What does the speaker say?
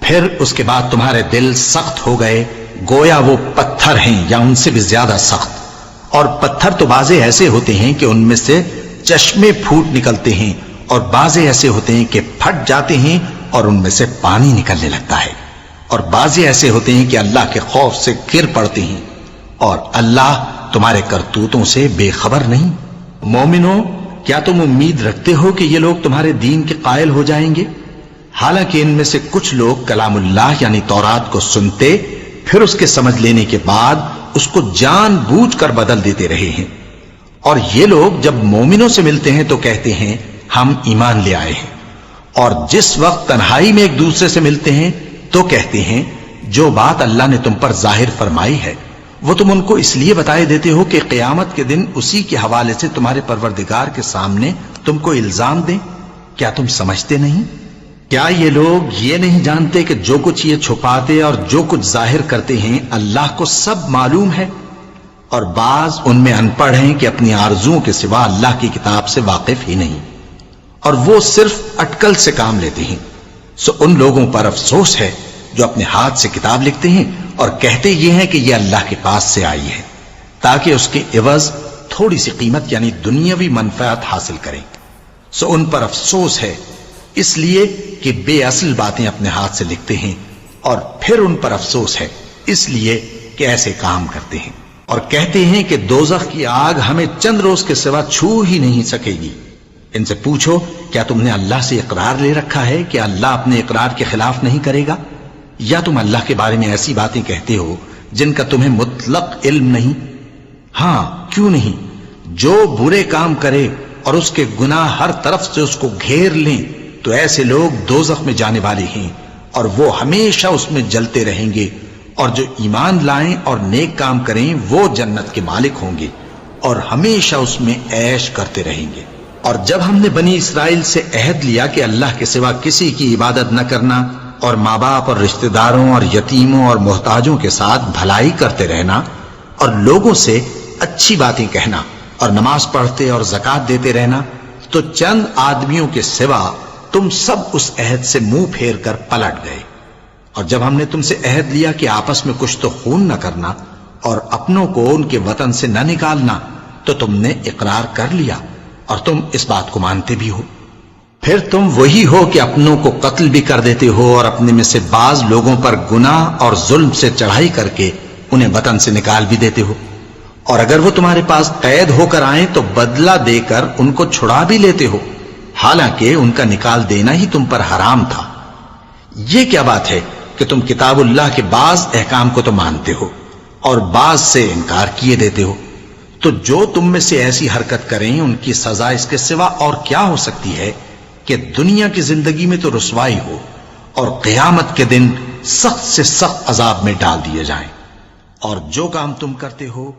پھر اس کے بعد تمہارے دل سخت ہو گئے گویا وہ پتھر ہیں یا ان سے بھی زیادہ سخت. اور پتھر تو بعضے ایسے ہوتے ہیں کہ ان میں سے چشمے پھوٹ نکلتے ہیں اور بعضے ایسے ہوتے ہیں کہ پھٹ جاتے ہیں اور ان میں سے پانی نکلنے لگتا ہے اور بعضے ایسے ہوتے ہیں کہ اللہ کے خوف سے گر پڑتے ہیں اور اللہ تمہارے کرتوتوں سے بے خبر نہیں. مومنو کیا تم امید رکھتے ہو کہ یہ لوگ تمہارے دین کے قائل ہو جائیں گے؟ حالانکہ ان میں سے کچھ لوگ کلام اللہ یعنی تورات کو سنتے پھر اس کے سمجھ لینے کے بعد اس کو جان بوجھ کر بدل دیتے رہے ہیں. اور یہ لوگ جب مومنوں سے ملتے ہیں تو کہتے ہیں ہم ایمان لے آئے ہیں، اور جس وقت تنہائی میں ایک دوسرے سے ملتے ہیں تو کہتے ہیں جو بات اللہ نے تم پر ظاہر فرمائی ہے وہ تم ان کو اس لیے بتائے دیتے ہو کہ قیامت کے دن اسی کے حوالے سے تمہارے پروردگار کے سامنے تم کو الزام دیں. کیا تم سمجھتے نہیں؟ کیا یہ لوگ یہ نہیں جانتے کہ جو کچھ یہ چھپاتے اور جو کچھ ظاہر کرتے ہیں اللہ کو سب معلوم ہے؟ اور بعض ان میں ان پڑھ ہیں کہ اپنی آرزوؤں کے سوا اللہ کی کتاب سے واقف ہی نہیں اور وہ صرف اٹکل سے کام لیتے ہیں. سو ان لوگوں پر افسوس ہے جو اپنے ہاتھ سے کتاب لکھتے ہیں اور کہتے یہ ہیں کہ یہ اللہ کے پاس سے آئی ہے تاکہ اس کے عوض تھوڑی سی قیمت یعنی دنیاوی منفعت حاصل کریں. سو ان پر افسوس ہے اس لیے کہ بے اصل باتیں اپنے ہاتھ سے لکھتے ہیں، اور پھر ان پر افسوس ہے اس لیے کہ ایسے کام کرتے ہیں اور کہتے ہیں کہ دوزخ کی آگ ہمیں چند روز کے سوا چھو ہی نہیں سکے گی. ان سے پوچھو کیا تم نے اللہ سے اقرار لے رکھا ہے کہ اللہ اپنے اقرار کے خلاف نہیں کرے گا؟ یا تم اللہ کے بارے میں ایسی باتیں کہتے ہو جن کا تمہیں مطلق علم نہیں؟ ہاں کیوں نہیں، جو برے کام کرے اور اس کے گناہ ہر طرف سے اس کو گھیر لیں تو ایسے لوگ دوزخ میں جانے والے ہیں اور وہ ہمیشہ اس میں جلتے رہیں گے، اور جو ایمان لائیں اور نیک کام کریں وہ جنت کے مالک ہوں گے اور ہمیشہ اس میں عیش کرتے رہیں گے. اور جب ہم نے بنی اسرائیل سے عہد لیا کہ اللہ کے سوا کسی کی عبادت نہ کرنا اور ماں باپ اور رشتہ داروں اور یتیموں اور محتاجوں کے ساتھ بھلائی کرتے رہنا اور لوگوں سے اچھی باتیں کہنا اور نماز پڑھتے اور زکوٰۃ دیتے رہنا، تو چند آدمیوں کے سوا تم سب اس عہد سے منہ پھیر کر پلٹ گئے. اور جب ہم نے تم سے عہد لیا کہ آپس میں کچھ تو خون نہ کرنا اور اپنوں کو ان کے وطن سے نہ نکالنا تو تم نے اقرار کر لیا اور تم اس بات کو مانتے بھی ہو. پھر تم وہی ہو کہ اپنوں کو قتل بھی کر دیتے ہو اور اپنے میں سے بعض لوگوں پر گناہ اور ظلم سے چڑھائی کر کے انہیں وطن سے نکال بھی دیتے ہو، اور اگر وہ تمہارے پاس قید ہو کر آئیں تو بدلہ دے کر ان کو چھڑا بھی لیتے ہو، حالانکہ ان کا نکال دینا ہی تم پر حرام تھا. یہ کیا بات ہے کہ تم کتاب اللہ کے بعض احکام کو تو مانتے ہو اور بعض سے انکار کیے دیتے ہو؟ تو جو تم میں سے ایسی حرکت کریں ان کی سزا اس کے سوا اور کیا ہو سکتی ہے کہ دنیا کی زندگی میں تو رسوائی ہو اور قیامت کے دن سخت سے سخت عذاب میں ڈال دیے جائیں. اور جو کام تم کرتے ہو